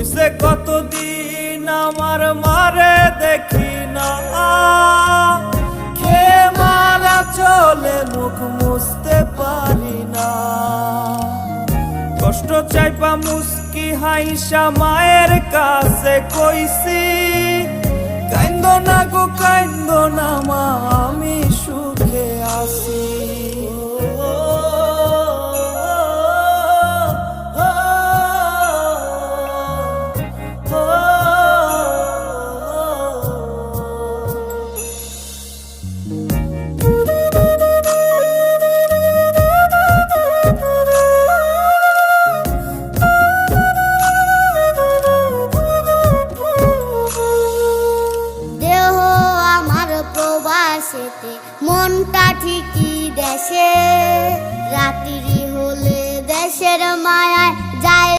হইছে কতদিন আমার মারে দেখি না, খেয়ে মারা চলে মুখ মুছতে পারি না। কষ্ট চাইপা মুস্কি হাইসা মায়ের কাছে কইছি, কাইন্দ না গো কাইন্দ না মা, আমি সুখে আছি।